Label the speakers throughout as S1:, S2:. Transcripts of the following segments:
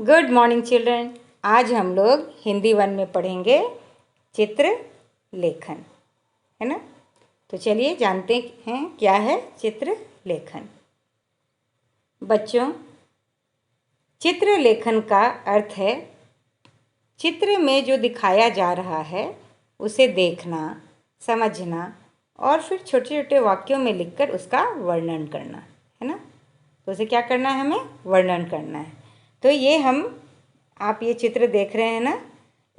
S1: Good morning children. आज हम लोग हिंदी 1 में पढ़ेंगे चित्र लेखन, है ना। तो चलिए जानते हैं क्या है चित्र लेखन। बच्चों, चित्र लेखन का अर्थ है चित्र में जो दिखाया जा रहा है उसे देखना, समझना और फिर छोटे छोटे वाक्यों में लिखकर उसका वर्णन करना, है ना। तो उसे क्या करना है, हमें वर्णन करना है। तो ये आप ये चित्र देख रहे हैं ना,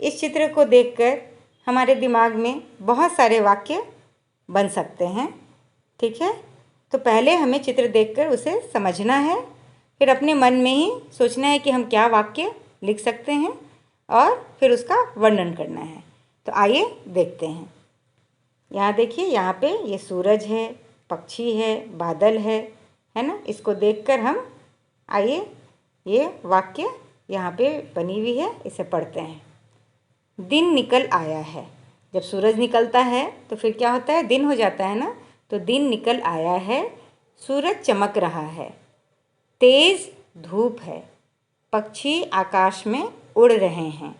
S1: इस चित्र को देखकर हमारे दिमाग में बहुत सारे वाक्य बन सकते हैं, ठीक है। तो पहले हमें चित्र देखकर उसे समझना है, फिर अपने मन में ही सोचना है कि हम क्या वाक्य लिख सकते हैं और फिर उसका वर्णन करना है। तो आइए देखते हैं। यहाँ देखिए, यहाँ पे ये सूरज है, पक्षी है, बादल है ना। इसको देखकर हम आइए ये वाक्य यहाँ पे बनी हुई है, इसे पढ़ते हैं। दिन निकल आया है। जब सूरज निकलता है तो फिर क्या होता है, दिन हो जाता है ना। तो दिन निकल आया है, सूरज चमक रहा है, तेज धूप है, पक्षी आकाश में उड़ रहे हैं,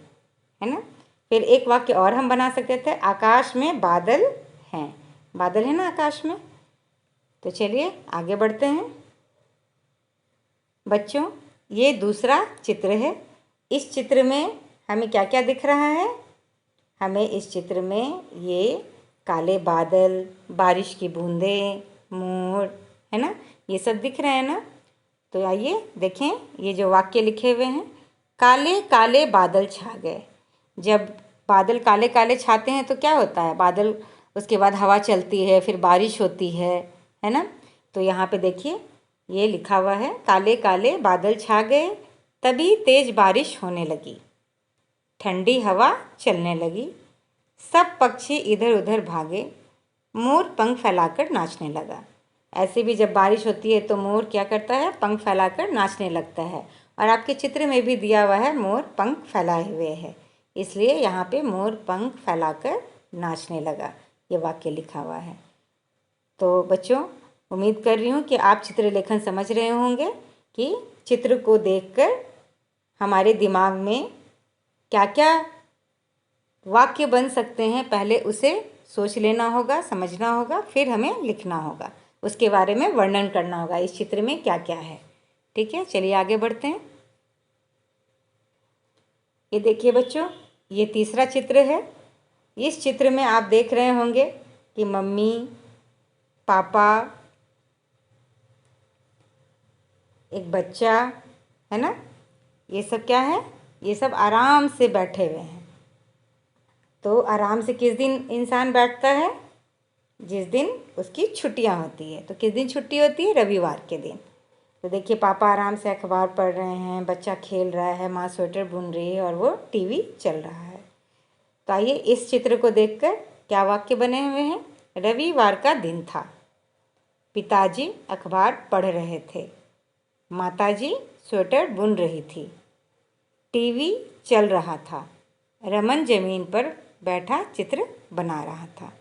S1: है ना। फिर एक वाक्य और हम बना सकते थे, आकाश में बादल हैं। बादल है ना आकाश में। तो चलिए आगे बढ़ते हैं। बच्चों, ये दूसरा चित्र है। इस चित्र में हमें क्या क्या दिख रहा है? हमें इस चित्र में ये काले बादल, बारिश की बूंदें, मोर, है ना, ये सब दिख रहे हैं ना। तो आइए देखें, ये जो वाक्य लिखे हुए हैं, काले काले बादल छा गए। जब बादल काले काले छाते हैं तो क्या होता है, बादल उसके बाद हवा चलती है, फिर बारिश होती है ना। तो यहाँ पे देखिए ये लिखा हुआ है, काले काले बादल छा गए, तभी तेज बारिश होने लगी, ठंडी हवा चलने लगी, सब पक्षी इधर उधर भागे, मोर पंख फैलाकर नाचने लगा। ऐसे भी जब बारिश होती है तो मोर क्या करता है, पंख फैलाकर नाचने लगता है। और आपके चित्र में भी दिया हुआ है मोर पंख फैलाए हुए है, इसलिए यहाँ पे मोर पंख फैलाकर नाचने लगा, ये वाक्य लिखा हुआ है। तो बच्चों, उम्मीद कर रही हूँ कि आप चित्र लेखन समझ रहे होंगे कि चित्र को देखकर हमारे दिमाग में क्या क्या वाक्य बन सकते हैं, पहले उसे सोच लेना होगा, समझना होगा, फिर हमें लिखना होगा, उसके बारे में वर्णन करना होगा इस चित्र में क्या क्या है, ठीक है। चलिए आगे बढ़ते हैं। ये देखिए बच्चों, ये तीसरा चित्र है। इस चित्र में आप देख रहे होंगे कि मम्मी, पापा, एक बच्चा, है ना, ये सब क्या है, ये सब आराम से बैठे हुए हैं। तो आराम से किस दिन इंसान बैठता है, जिस दिन उसकी छुट्टियां होती है। तो किस दिन छुट्टी होती है, रविवार के दिन। तो देखिए पापा आराम से अखबार पढ़ रहे हैं, बच्चा खेल रहा है, माँ स्वेटर बुन रही है और वो टीवी चल रहा है। तो आइए इस चित्र को देखकर क्या वाक्य बने हुए हैं। रविवार का दिन था, पिताजी अखबार पढ़ रहे थे, माताजी स्वेटर बुन रही थी, टीवी चल रहा था, रमन जमीन पर बैठा चित्र बना रहा था।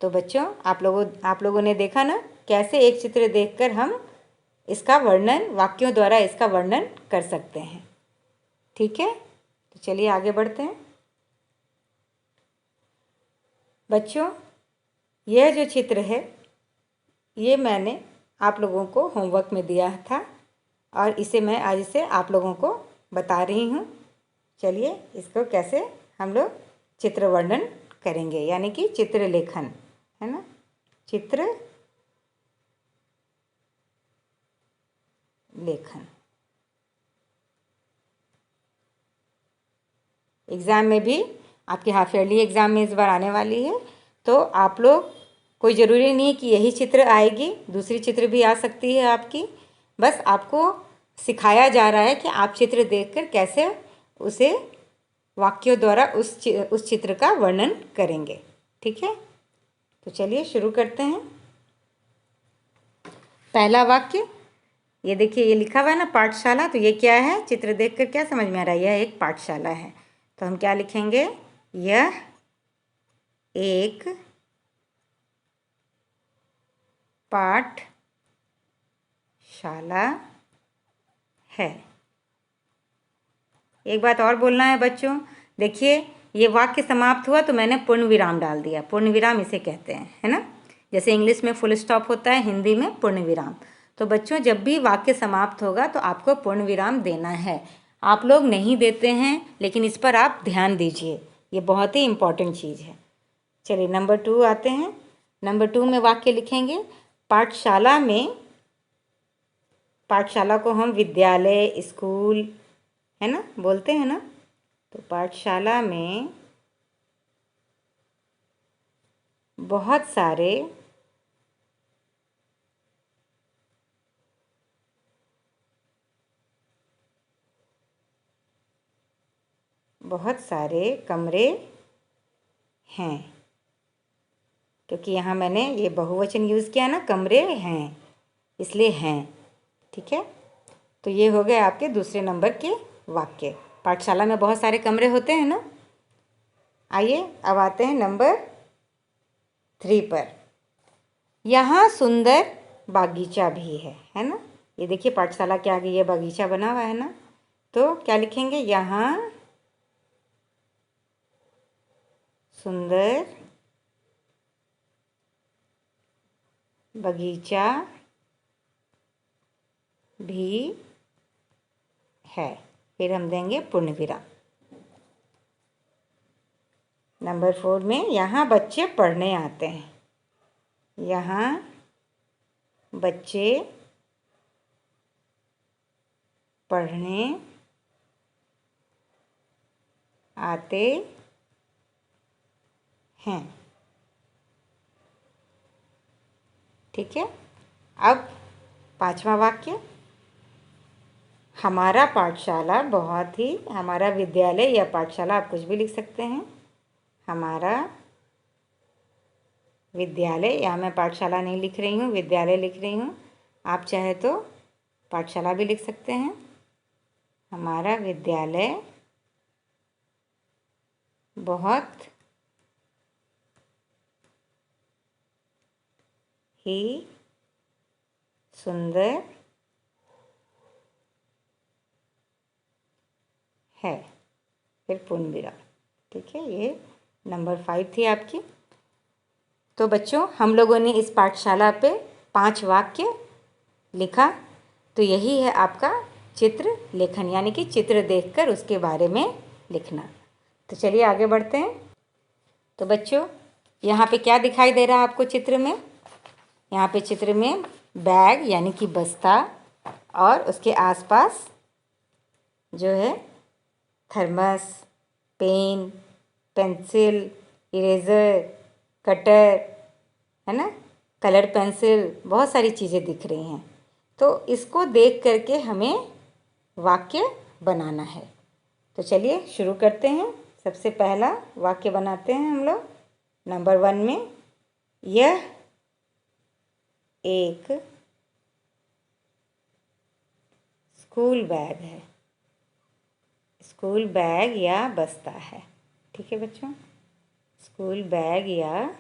S1: तो बच्चों, आप लोगों ने देखा ना कैसे एक चित्र देखकर हम इसका वर्णन, वाक्यों द्वारा इसका वर्णन कर सकते हैं, ठीक है। तो चलिए आगे बढ़ते हैं। बच्चों, यह जो चित्र है ये मैंने आप लोगों को होमवर्क में दिया था और इसे मैं आज से आप लोगों को बता रही हूँ। चलिए इसको कैसे हम लोग चित्र वर्णन करेंगे, यानी कि चित्र लेखन, है ना, चित्र लेखन। एग्ज़ाम में भी, आपके हाफ ईयरली एग्ज़ाम में इस बार आने वाली है, तो आप लोग, कोई ज़रूरी नहीं है कि यही चित्र आएगी, दूसरी चित्र भी आ सकती है आपकी। बस आपको सिखाया जा रहा है कि आप चित्र देखकर कैसे उसे वाक्यों द्वारा उस चित्र का वर्णन करेंगे, ठीक है। तो चलिए शुरू करते हैं। पहला वाक्य, ये देखिए ये लिखा हुआ है ना पाठशाला। तो ये क्या है, चित्र देखकर क्या समझ में आ रहा है, यह एक पाठशाला है। तो हम क्या लिखेंगे, यह एक पाठशाला है। एक बात और बोलना है बच्चों, देखिए ये वाक्य समाप्त हुआ तो मैंने पूर्ण विराम डाल दिया। पूर्ण विराम इसे कहते हैं, है ना। जैसे इंग्लिश में फुल स्टॉप होता है, हिंदी में पूर्ण विराम। तो बच्चों जब भी वाक्य समाप्त होगा तो आपको पूर्ण विराम देना है। आप लोग नहीं देते हैं, लेकिन इस पर आप ध्यान दीजिए, ये बहुत ही इम्पॉर्टेंट चीज़ है। चलिए नंबर 2 आते हैं। नंबर 2 में वाक्य लिखेंगे, पाठशाला में। पाठशाला को हम विद्यालय, स्कूल, है ना, बोलते हैं ना। तो पाठशाला में बहुत सारे कमरे हैं, क्योंकि यहाँ मैंने ये बहुवचन यूज़ किया ना, कमरे हैं, इसलिए हैं। ठीक है, तो ये हो गए आपके दूसरे नंबर के वाक्य। पाठशाला में बहुत सारे कमरे होते हैं ना। आइए अब आते हैं नंबर 3 पर। यहाँ सुंदर बागीचा भी है ना। ये देखिए पाठशाला के आगे ये बागीचा बना हुआ है ना। तो क्या लिखेंगे, यहाँ सुंदर बगीचा भी है। फिर हम देंगे पूर्ण विराम। नंबर 4 में, यहाँ बच्चे पढ़ने आते हैं। यहाँ बच्चे पढ़ने आते हैं। ठीक है, अब 5वां वाक्य, हमारा पाठशाला बहुत ही, हमारा विद्यालय या पाठशाला आप कुछ भी लिख सकते हैं। हमारा विद्यालय, यहाँ मैं पाठशाला नहीं लिख रही हूँ, विद्यालय लिख रही हूँ। आप चाहे तो पाठशाला भी लिख सकते हैं। हमारा विद्यालय बहुत ही सुंदर है। फिर पूर्ण विराम। ठीक है, ये नंबर 5 थी आपकी। तो बच्चों हम लोगों ने इस पाठशाला पे 5 वाक्य लिखा। तो यही है आपका चित्र लेखन, यानी कि चित्र देखकर उसके बारे में लिखना। तो चलिए आगे बढ़ते हैं। तो बच्चों यहाँ पे क्या दिखाई दे रहा है आपको चित्र में? यहाँ पे चित्र में बैग यानी कि बस्ता, और उसके आसपास जो है thermos, pen, pencil, eraser, cutter, है ना, कलर पेंसिल, बहुत सारी चीज़ें दिख रही हैं। तो इसको देख करके हमें वाक्य बनाना है। तो चलिए शुरू करते हैं। सबसे पहला वाक्य बनाते हैं हम लोग। नंबर 1 में, यह एक स्कूल बैग है। स्कूल बैग या बस्ता है। ठीक है बच्चों, स्कूल बैग, या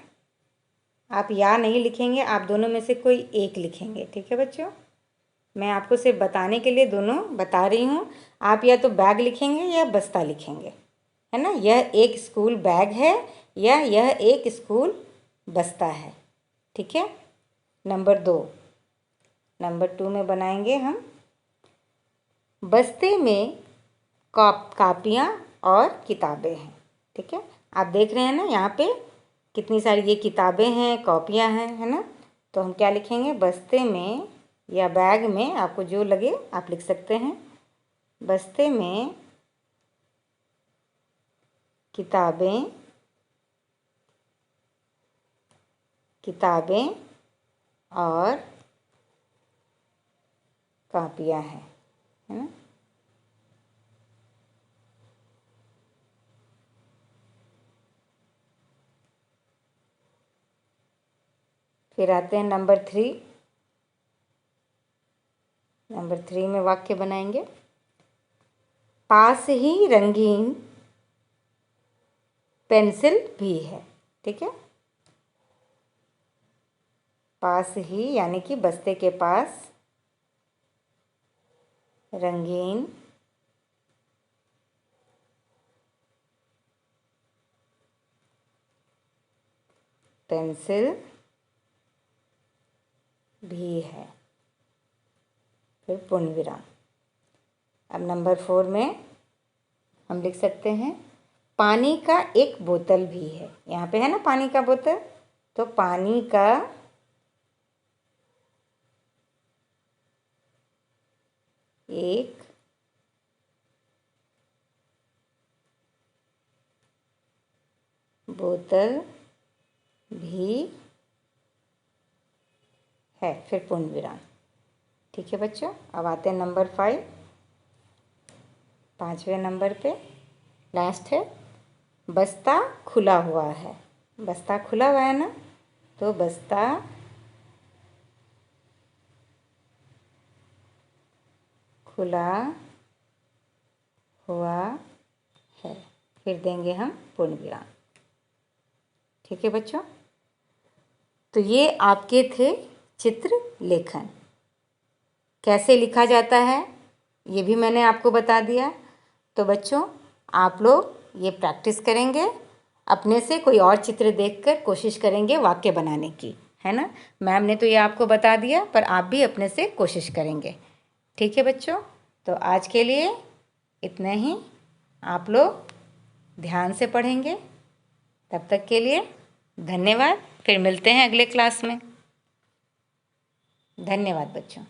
S1: आप या नहीं लिखेंगे, आप दोनों में से कोई एक लिखेंगे। ठीक है बच्चों, मैं आपको सिर्फ बताने के लिए दोनों बता रही हूँ। आप या तो बैग लिखेंगे या बस्ता लिखेंगे, है ना। यह एक स्कूल बैग है या यह एक स्कूल बस्ता है। ठीक है। नंबर 2 में बनाएंगे हम, बस्ते में कापियाँ और किताबें हैं। ठीक है, आप देख रहे हैं ना यहाँ पे कितनी सारी ये किताबें हैं, कॉपियाँ हैं, है ना। तो हम क्या लिखेंगे, बस्ते में या बैग में, आपको जो लगे आप लिख सकते हैं। बस्ते में किताबें और कापियाँ हैं, है ना। फिर आते हैं नंबर 3। नंबर 3 में वाक्य बनाएंगे, पास ही रंगीन पेंसिल भी है। ठीक है, पास ही यानी कि बस्ते के पास रंगीन पेंसिल भी है। फिर पूर्ण विराम। अब नंबर 4 में हम लिख सकते हैं पानी का एक बोतल भी है। यहाँ पे है ना पानी का बोतल, तो पानी का एक बोतल भी है। फिर पूर्ण विराम। ठीक है बच्चों, अब आते हैं नंबर 5, 5वें नंबर पे लास्ट है। बस्ता खुला हुआ है। बस्ता खुला हुआ है ना, तो बस्ता खुला हुआ है। फिर देंगे हम पूर्ण विराम। ठीक है बच्चों, तो ये आपके थे चित्र लेखन। कैसे लिखा जाता है ये भी मैंने आपको बता दिया। तो बच्चों आप लोग ये प्रैक्टिस करेंगे, अपने से कोई और चित्र देखकर कोशिश करेंगे वाक्य बनाने की, है ना। मैम ने तो ये आपको बता दिया, पर आप भी अपने से कोशिश करेंगे। ठीक है बच्चों, तो आज के लिए इतना ही। आप लोग ध्यान से पढ़ेंगे। तब तक के लिए धन्यवाद। फिर मिलते हैं अगले क्लास में। धन्यवाद बच्चों।